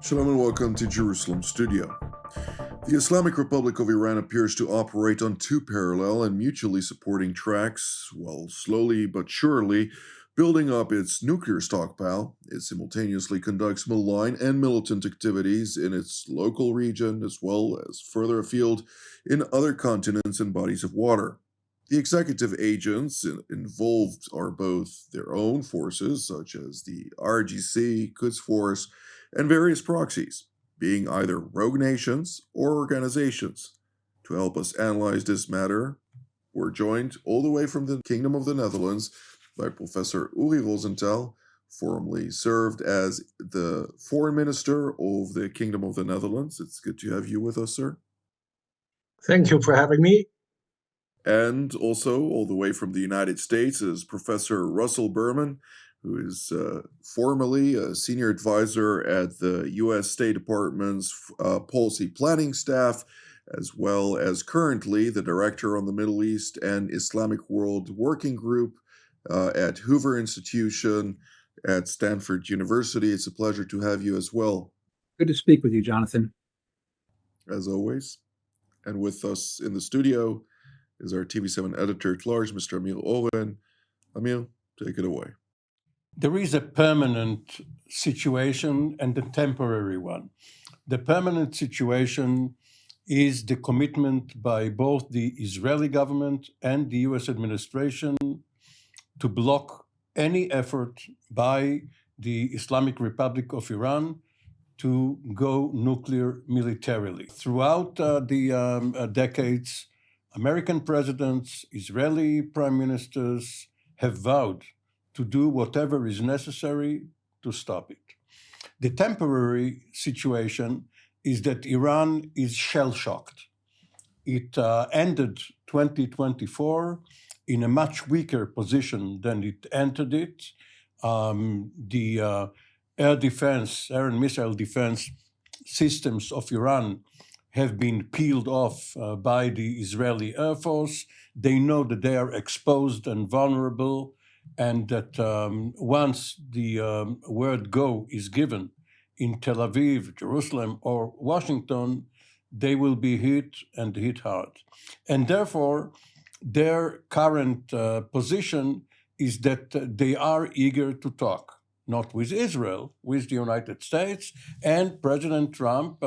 Shalom and welcome to Jerusalem Studio. The Islamic Republic of Iran appears to operate on two parallel and mutually supporting tracks, while slowly but surely building up its nuclear stockpile. It simultaneously conducts malign and militant activities in its local region as well as further afield in other continents and bodies of water. The executive agents involved are both their own forces, such as the IRGC, Quds Force, and various proxies, being either rogue nations or organizations. To help us analyze this matter, we're joined all the way from the Kingdom of the Netherlands by Professor Uri Rosenthal, formerly served as the Foreign Minister of the Kingdom of the Netherlands. It's good to have you with us, sir. Thank you for having me. And also, all the way from the United States, is Professor Russell Berman, who is formerly a senior advisor at the U.S. State Department's policy planning staff, as well as currently the director on the Middle East and Islamic World Working Group at Hoover Institution at Stanford University. It's a pleasure to have you as well. Good to speak with you, Jonathan. As always. And with us in the studio is our TV7 editor-at-large, Mr. Amir Oren. Amir, take it away. There is a permanent situation and a temporary one. The permanent situation is the commitment by both the Israeli government and the US administration to block any effort by the Islamic Republic of Iran to go nuclear militarily. Throughout the decades, American presidents, Israeli prime ministers have vowed to do whatever is necessary to stop it. The temporary situation is that Iran is shell-shocked. It ended 2024 in a much weaker position than it entered it. The air and missile defense systems of Iran have been peeled off by the Israeli Air Force. They know that they are exposed and vulnerable, and that once the word go is given in Tel Aviv, Jerusalem, or Washington, they will be hit and hit hard. And therefore, their current position is that they are eager to talk, not with Israel, with the United States. And President Trump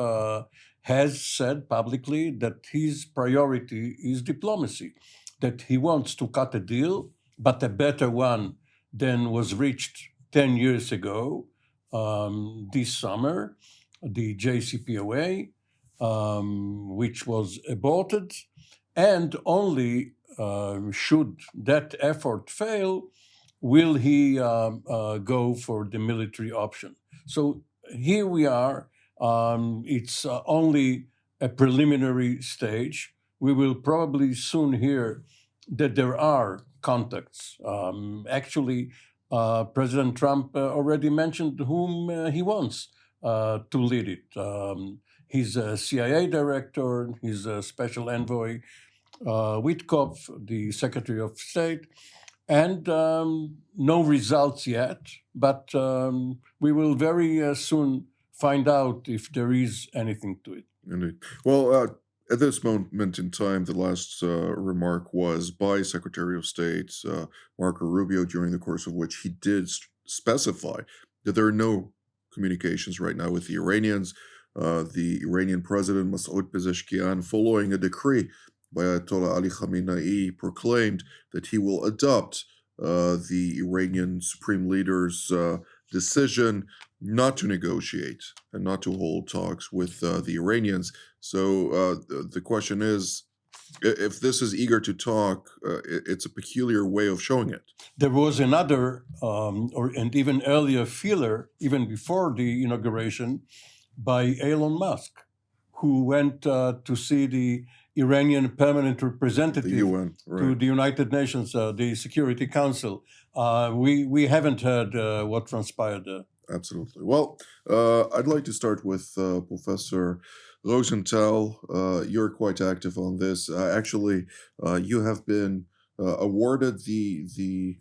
has said publicly that his priority is diplomacy, that he wants to cut a deal, but a better one than was reached 10 years ago this summer, the JCPOA, which was aborted, and only should that effort fail, will he go for the military option. So here we are. It's only a preliminary stage. We will probably soon hear that there are contacts. Actually, President Trump already mentioned whom he wants to lead it. His CIA director, his special envoy, Witkoff, the Secretary of State, and no results yet, but we will very soon find out if there is anything to it. Indeed. Well, at this moment in time, the last remark was by Secretary of State Marco Rubio, during the course of which he did specify that there are no communications right now with the Iranians. The Iranian president, Masoud Pezeshkian, following a decree by Ayatollah Ali Khamenei, proclaimed that he will adopt the Iranian supreme leader's decision not to negotiate and not to hold talks with the Iranians. So the question is, if this is eager to talk, it's a peculiar way of showing it. There was another, and even earlier feeler, even before the inauguration, by Elon Musk, who went to see the Iranian permanent representative The UN, right, to the United Nations, the Security Council. We haven't heard what transpired there. Absolutely. Well, I'd like to start with Professor Rosenthal. You're quite active on this. Actually, you have been awarded the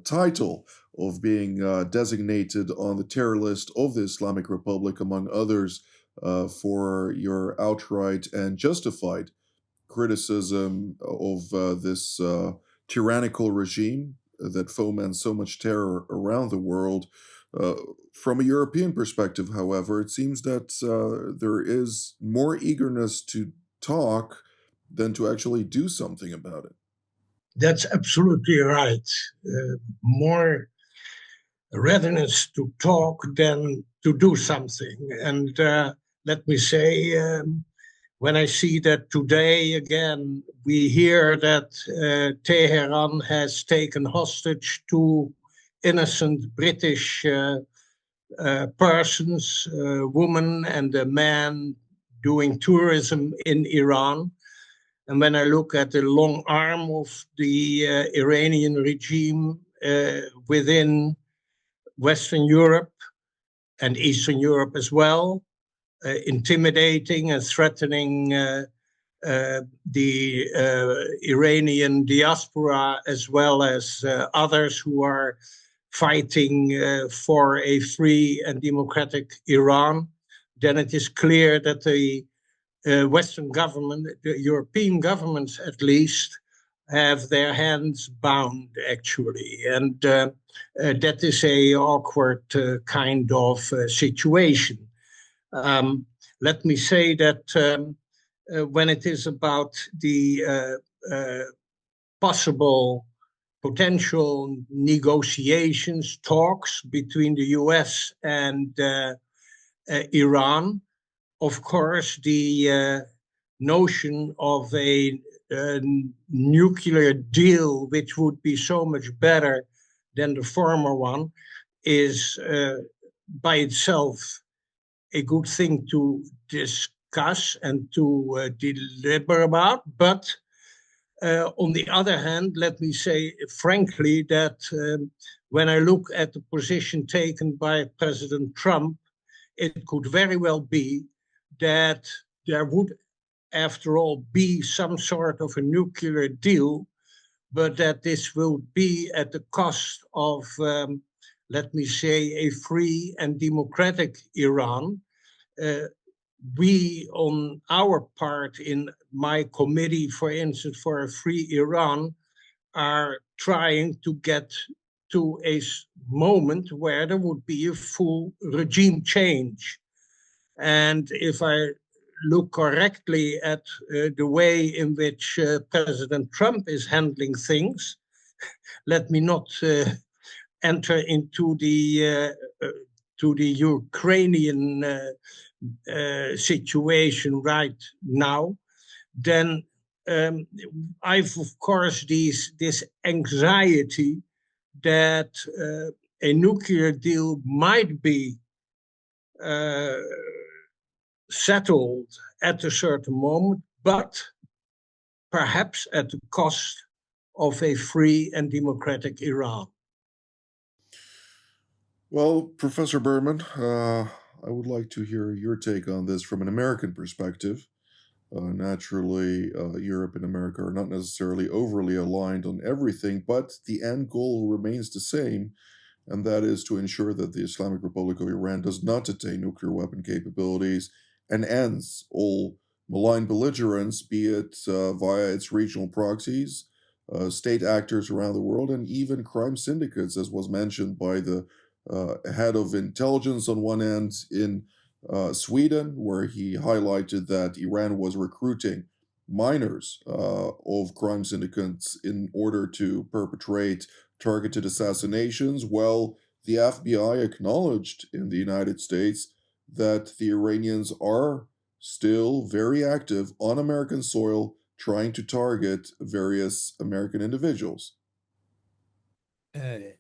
title of being designated on the terror list of the Islamic Republic, among others, for your outright and justified criticism of this tyrannical regime that foments so much terror around the world. From a European perspective, however, it seems that there is more eagerness to talk than to actually do something about it. That's absolutely right. More readiness to talk than to do something. And let me say, when I see that today, again, we hear that Tehran has taken hostage two innocent British persons, a woman and a man doing tourism in Iran. And when I look at the long arm of the Iranian regime within Western Europe and Eastern Europe as well, intimidating and threatening the Iranian diaspora as well as others who are fighting for a free and democratic Iran, then it is clear that the Western government, the European governments at least, have their hands bound, actually. And that is a awkward kind of situation. Let me say that when it is about the possible potential negotiations, talks between the US and Iran, of course, the notion of a nuclear deal, which would be so much better than the former one, is by itself a good thing to discuss and to deliberate about. But on the other hand, let me say frankly that when I look at the position taken by President Trump, it could very well be that there would, after all, be some sort of a nuclear deal, but that this will be at the cost of, let me say, a free and democratic Iran. We, on our part, in my committee, for instance, for a free Iran, are trying to get to a moment where there would be a full regime change. And if I look correctly at the way in which President Trump is handling things, let me not enter into the Ukrainian situation right now, then I've, of course, this anxiety that a nuclear deal might be settled at a certain moment, but perhaps at the cost of a free and democratic Iran. Well, Professor Berman, I would like to hear your take on this from an American perspective. Naturally, Europe and America are not necessarily overly aligned on everything, but the end goal remains the same, and that is to ensure that the Islamic Republic of Iran does not attain nuclear weapon capabilities and ends all malign belligerence, be it via its regional proxies, state actors around the world, and even crime syndicates, as was mentioned by the head of intelligence on one end in Sweden, where he highlighted that Iran was recruiting minors of crime syndicates in order to perpetrate targeted assassinations. Well, the FBI acknowledged in the United States that the Iranians are still very active on American soil trying to target various American individuals.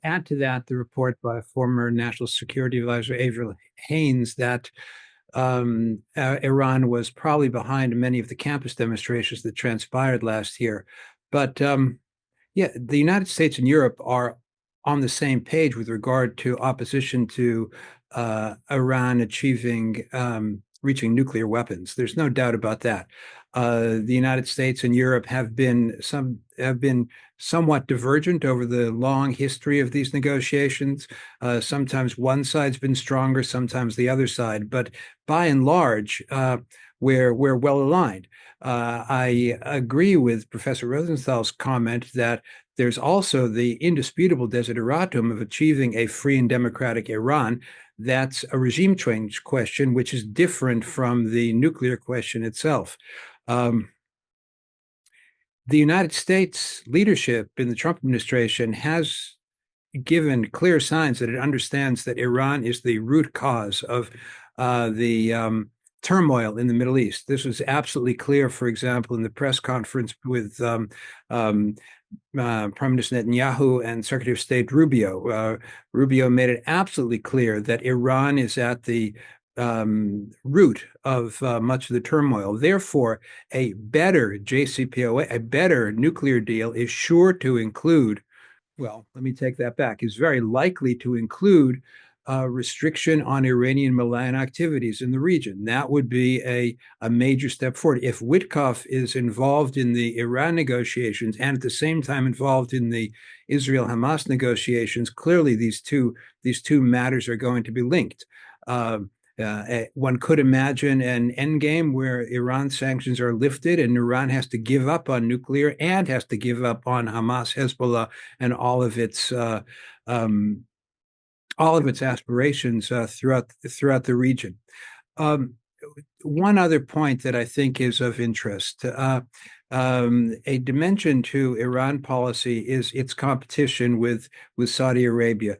Add to that the report by former National Security Advisor Avril Haines that Iran was probably behind many of the campus demonstrations that transpired last year. But yeah, the United States and Europe are on the same page with regard to opposition to Iran achieving reaching nuclear weapons. There's no doubt about that. The United States and Europe have been somewhat divergent over the long history of these negotiations. Sometimes one side's been stronger, sometimes the other side, but by and large, we're well aligned. I agree with Professor Rosenthal's comment that there's also the indisputable desideratum of achieving a free and democratic Iran. That's a regime change question, which is different from the nuclear question itself. The United States leadership in the Trump administration has given clear signs that it understands that Iran is the root cause of the turmoil in the Middle East. This was absolutely clear, for example, in the press conference with Prime Minister Netanyahu and Secretary of State Rubio. Rubio made it absolutely clear that Iran is at the root of much of the turmoil. Therefore, a better JCPOA, a better nuclear deal is sure to include, well, let me take that back, is very likely to include restriction on Iranian malign activities in the region. That would be a major step forward. If Witkoff is involved in the Iran negotiations and at the same time involved in the Israel-Hamas negotiations, clearly these two matters are going to be linked. One could imagine an endgame where Iran sanctions are lifted and Iran has to give up on nuclear and has to give up on Hamas, Hezbollah, and all of its aspirations throughout the region. One other point that I think is of interest, a dimension to Iran policy is its competition with Saudi Arabia.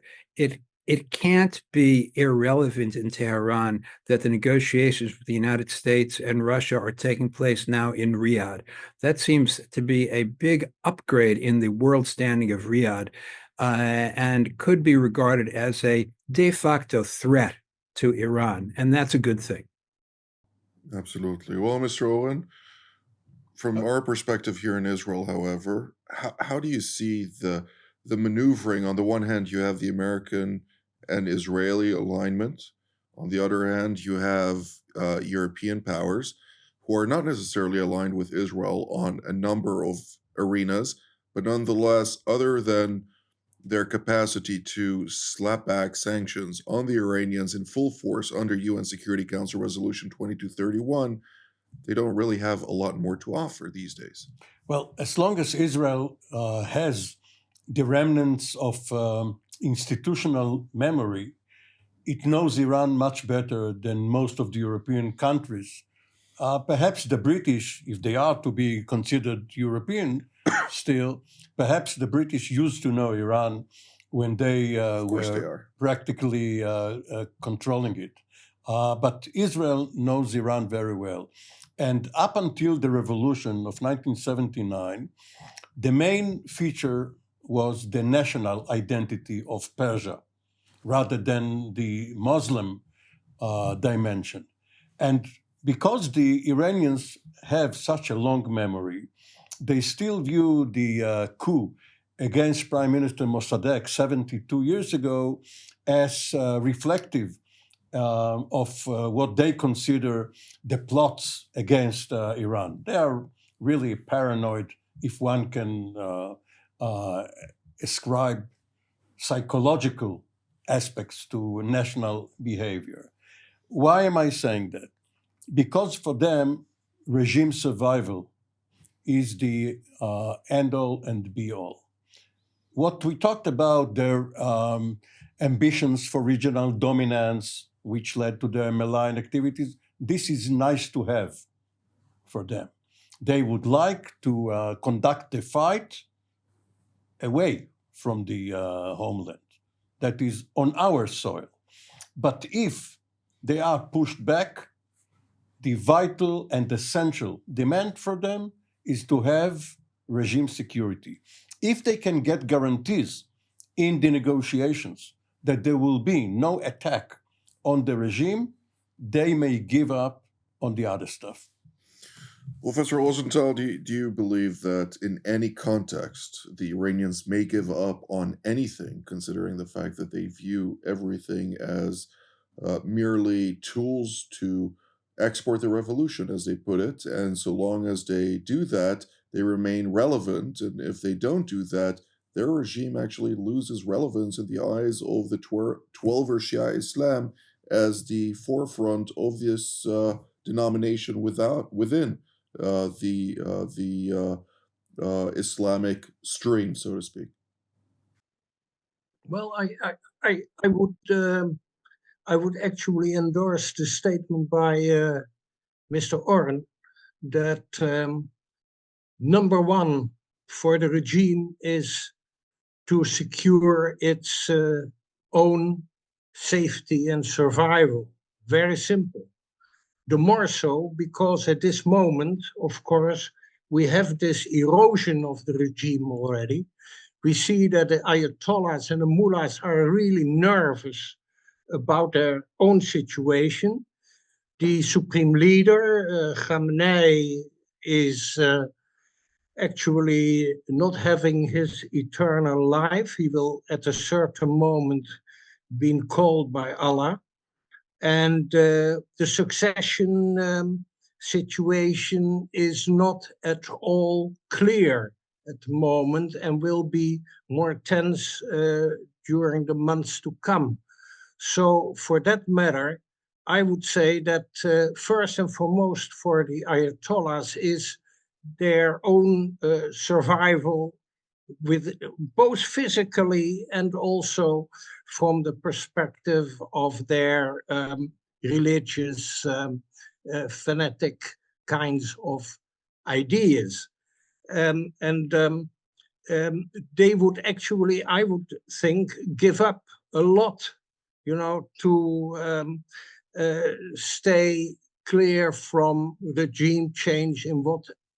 It can't be irrelevant in Tehran that the negotiations with the United States and Russia are taking place now in Riyadh. That seems to be a big upgrade in the world standing of Riyadh, and could be regarded as a de facto threat to Iran, and that's a good thing. Absolutely. Well, Mr. Owen, from our perspective here in Israel, however, how do you see the maneuvering? On the one hand, you have the American and Israeli alignment. On the other hand, you have European powers who are not necessarily aligned with Israel on a number of arenas, but nonetheless, other than their capacity to slap back sanctions on the Iranians in full force under UN Security Council Resolution 2231, they don't really have a lot more to offer these days. Well, as long as Israel has the remnants of institutional memory, it knows Iran much better than most of the European countries. Perhaps the British, if they are to be considered European still, perhaps the British used to know Iran when they were practically controlling it. But Israel knows Iran very well. And up until the revolution of 1979, the main feature was the national identity of Persia rather than the Muslim dimension. And because the Iranians have such a long memory, they still view the coup against Prime Minister Mossadegh 72 years ago as reflective of what they consider the plots against Iran. They are really paranoid, if one can ascribe psychological aspects to national behavior. Why am I saying that? Because for them, regime survival is the end-all and be-all. What we talked about, their ambitions for regional dominance, which led to their malign activities, this is nice to have for them. They would like to conduct the fight away from the homeland, that is on our soil. But if they are pushed back, the vital and essential demand for them is to have regime security. If they can get guarantees in the negotiations that there will be no attack on the regime, they may give up on the other stuff. Well, Professor Rosenthal, do you believe that in any context, the Iranians may give up on anything, considering the fact that they view everything as merely tools to export the revolution, as they put it. And so long as they do that, they remain relevant. And if they don't do that, their regime actually loses relevance in the eyes of the Twelver Shia Islam as the forefront of this denomination within the Islamic stream, so to speak. Well, I would actually endorse the statement by Mr. Oren that number one for the regime is to secure its own safety and survival. Very simple. The more so because at this moment, of course, we have this erosion of the regime already. We see that the Ayatollahs and the mullahs are really nervous about their own situation. The supreme leader, Khamenei, is actually not having his eternal life. He will at a certain moment be called by Allah. And the succession situation is not at all clear at the moment and will be more tense during the months to come. So for that matter, I would say that first and foremost for the Ayatollahs is their own survival, with both physically and also from the perspective of their religious fanatic kinds of ideas. They would actually, I would think, give up a lot, to stay clear from regime change in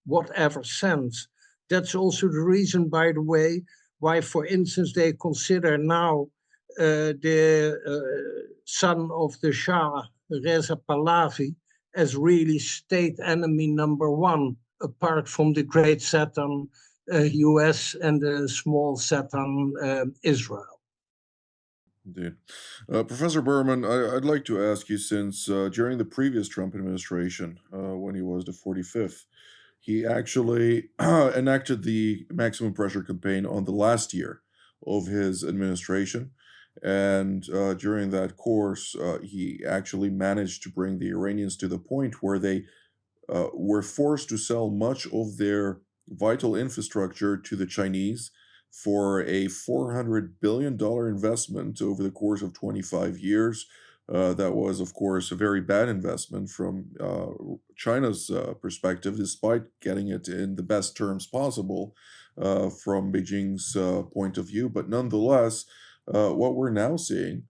whatever sense. That's also the reason, by the way, why, for instance, they consider now the son of the Shah, Reza Pahlavi, as really state enemy number one, apart from the great Satan US and the small Satan Israel. Indeed. Professor Berman, I'd like to ask you, since during the previous Trump administration, when he was the 45th, he actually enacted the maximum pressure campaign on the last year of his administration. And during that course, he actually managed to bring the Iranians to the point where they were forced to sell much of their vital infrastructure to the Chinese for a $400 billion investment over the course of 25 years. That was, of course, a very bad investment from China's perspective, despite getting it in the best terms possible from Beijing's point of view. But nonetheless, what we're now seeing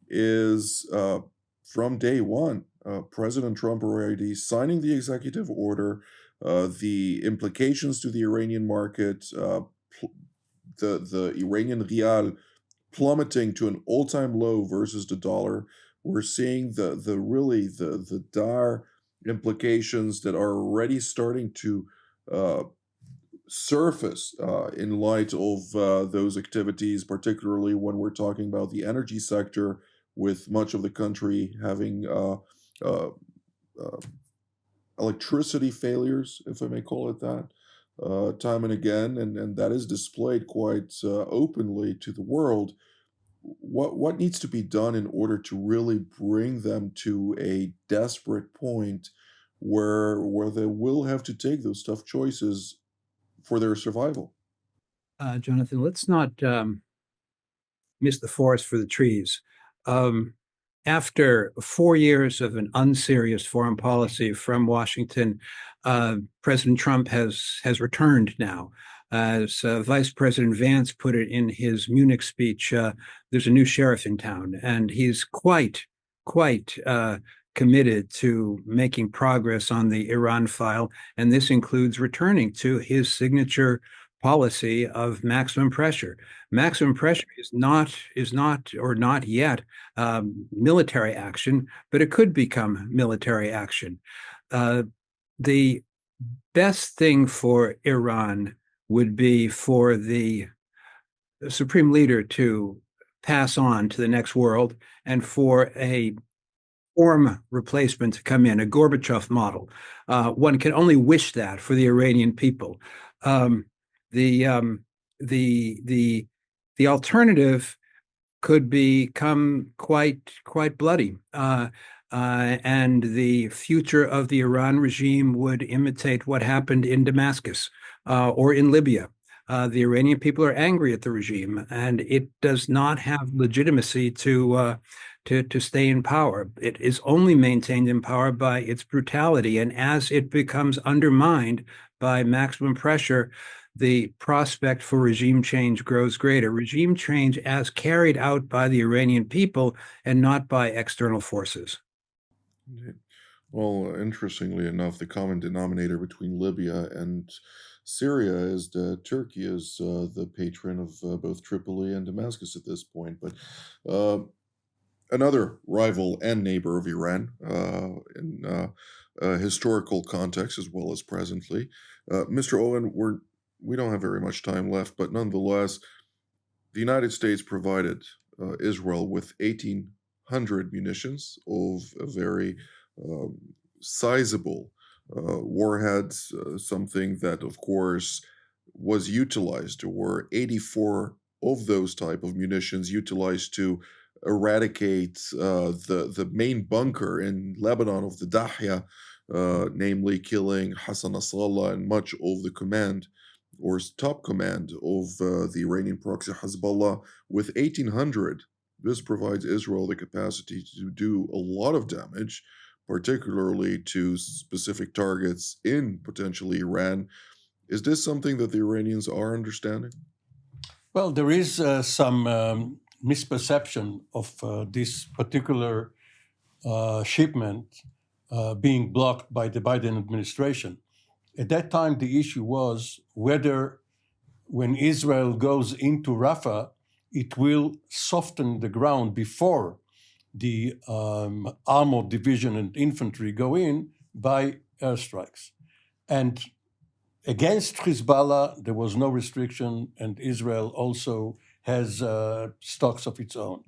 is from day one, President Trump already signing the executive order, the implications to the Iranian market, the Iranian rial plummeting to an all-time low versus the dollar. We're seeing the dire implications that are already starting to surface in light of those activities, particularly when we're talking about the energy sector, with much of the country having electricity failures, if I may call it that, time and again, and that is displayed quite openly to the world. What needs to be done in order to really bring them to a desperate point where they will have to take those tough choices for their survival? Jonathan, let's not miss the forest for the trees. After 4 years of an unserious foreign policy from Washington, President Trump has returned now. As Vice President Vance put it in his Munich speech, there's a new sheriff in town, and he's quite committed to making progress on the Iran file, and this includes returning to his signature policy of maximum pressure. Maximum pressure is not yet military action, but it could become military action. The best thing for Iran would be for the supreme leader to pass on to the next world, and for a reform replacement to come in, a Gorbachev model. One can only wish that for the Iranian people. The alternative could become quite bloody, and the future of the Iran regime would imitate what happened in Damascus or in Libya. The Iranian people are angry at the regime, and it does not have legitimacy to stay in power. It is only maintained in power by its brutality, and as it becomes undermined by maximum pressure, the prospect for regime change grows greater. Regime change as carried out by the Iranian people and not by external forces. Well, interestingly enough, the common denominator between Libya and Syria is that Turkey is the patron of both Tripoli and Damascus at this point. But another rival and neighbor of Iran in historical context as well as presently. Mr. Owen, we don't have very much time left, but nonetheless, the United States provided Israel with 1,800 munitions of a very sizable warheads, something that, of course, was utilized. There were 84 of those type of munitions utilized to eradicate the main bunker in Lebanon of the Dahya, namely killing Hassan Nasrallah and much of the command or top command of the Iranian proxy Hezbollah. With 1,800, this provides Israel the capacity to do a lot of damage, particularly to specific targets in potentially Iran. Is this something that the Iranians are understanding? Well, there is some misperception of this particular shipment being blocked by the Biden administration. At that time, the issue was whether when Israel goes into Rafah, it will soften the ground before the armored division and infantry go in by airstrikes. And against Hezbollah, there was no restriction, and Israel also has stocks of its own.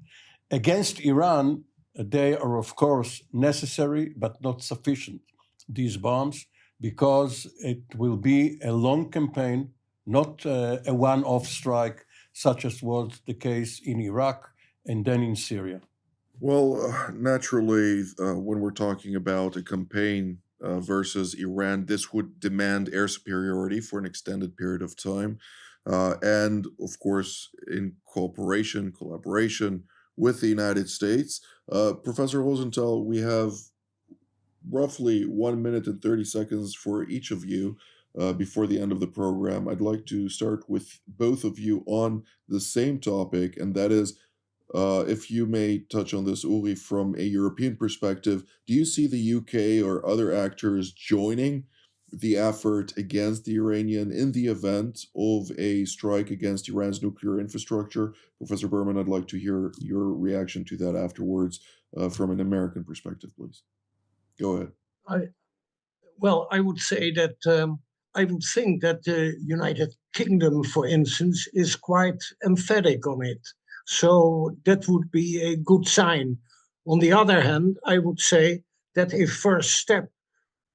Against Iran, they are, of course, necessary, but not sufficient, these bombs, because it will be a long campaign, not a one-off strike, such as was the case in Iraq and then in Syria. Well, naturally, when we're talking about a campaign versus Iran, this would demand air superiority for an extended period of time. And of course, in collaboration with the United States. Professor Rosenthal, we have roughly 1 minute and 30 seconds for each of you before the end of the program. I'd like to start with both of you on the same topic, and that is, if you may touch on this, Uri, from a European perspective, do you see the UK or other actors joining the effort against the Iranian in the event of a strike against Iran's nuclear infrastructure? Professor Berman, I'd like to hear your reaction to that afterwards from an American perspective, please. Go ahead. I would say that I would think that the United Kingdom, for instance, is quite emphatic on it. So that would be a good sign. On the other hand, I would say that a first step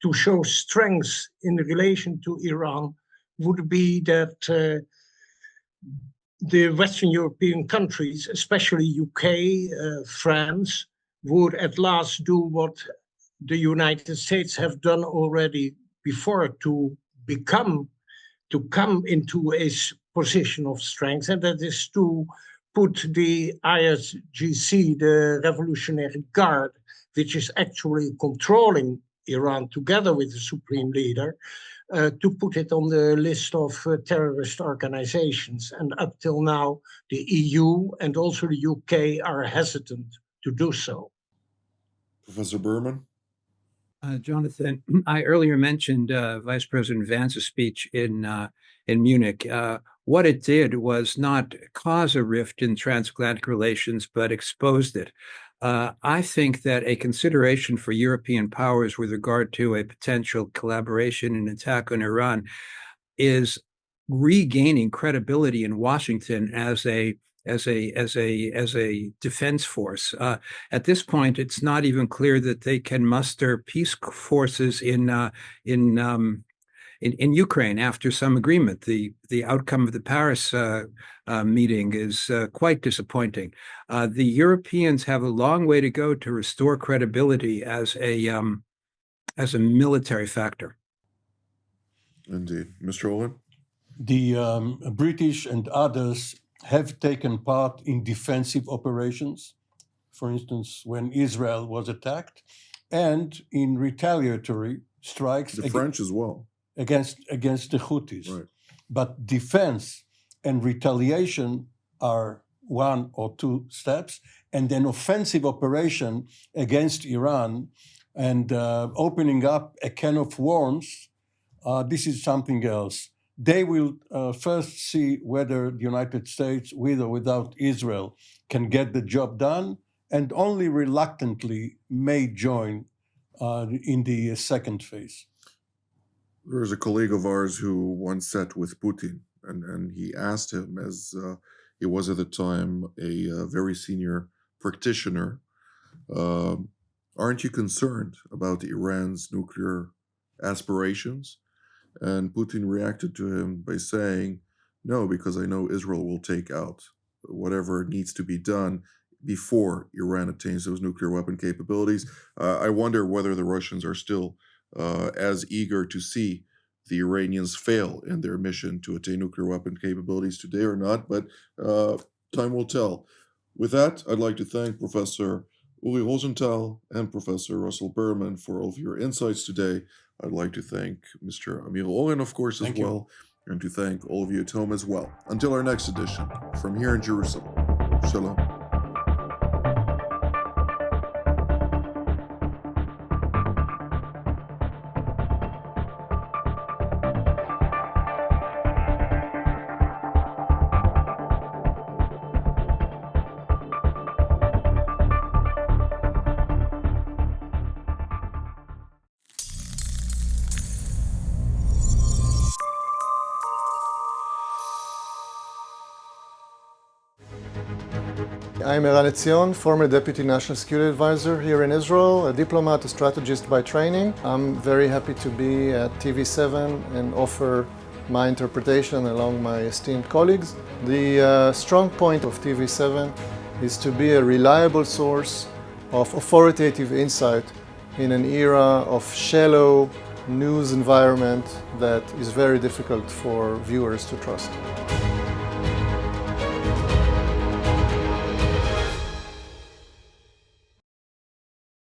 to show strength in relation to Iran would be that the Western European countries, especially UK, France, would at last do what the United States have done already before to come into a position of strength, and that is to put the IRGC, the Revolutionary Guard, which is actually controlling Iran together with the supreme leader, to put it on the list of terrorist organizations. And up till now, the EU and also the UK are hesitant to do so. Professor Berman? Jonathan, I earlier mentioned Vice President Vance's speech in Munich. What it did was not cause a rift in transatlantic relations, but exposed it. I think that a consideration for European powers with regard to a potential collaboration and attack on Iran is regaining credibility in Washington as a as a defense force. At this point, it's not even clear that they can muster peace forces in Ukraine after some agreement. The outcome of the Paris meeting is quite disappointing. The Europeans have a long way to go to restore credibility as a military factor. Indeed. Mr. Oren? The British and others have taken part in defensive operations, for instance, when Israel was attacked, and in retaliatory strikes. The French as well. Against the Houthis. Right. But defense and retaliation are one or two steps, and then offensive operation against Iran and opening up a can of worms, this is something else. They will first see whether the United States, with or without Israel, can get the job done, and only reluctantly may join in the second phase. There was a colleague of ours who once sat with Putin, and he asked him, as he was at the time a very senior practitioner, aren't you concerned about Iran's nuclear aspirations? And Putin reacted to him by saying, no, because I know Israel will take out whatever needs to be done before Iran attains those nuclear weapon capabilities. I wonder whether the Russians are still as eager to see the Iranians fail in their mission to attain nuclear weapon capabilities today or not, but time will tell. With that, I'd like to thank Professor Uri Rosenthal and Professor Russell Berman for all of your insights today. I'd like to thank Mr. Amir Oren, of course, as well, and to thank all of you at home as well. Until our next edition, from here in Jerusalem, Shalom. I'm Eran, former Deputy National Security Advisor here in Israel, a diplomat, a strategist by training. I'm very happy to be at TV7 and offer my interpretation along my esteemed colleagues. The strong point of TV7 is to be a reliable source of authoritative insight in an era of shallow news environment that is very difficult for viewers to trust.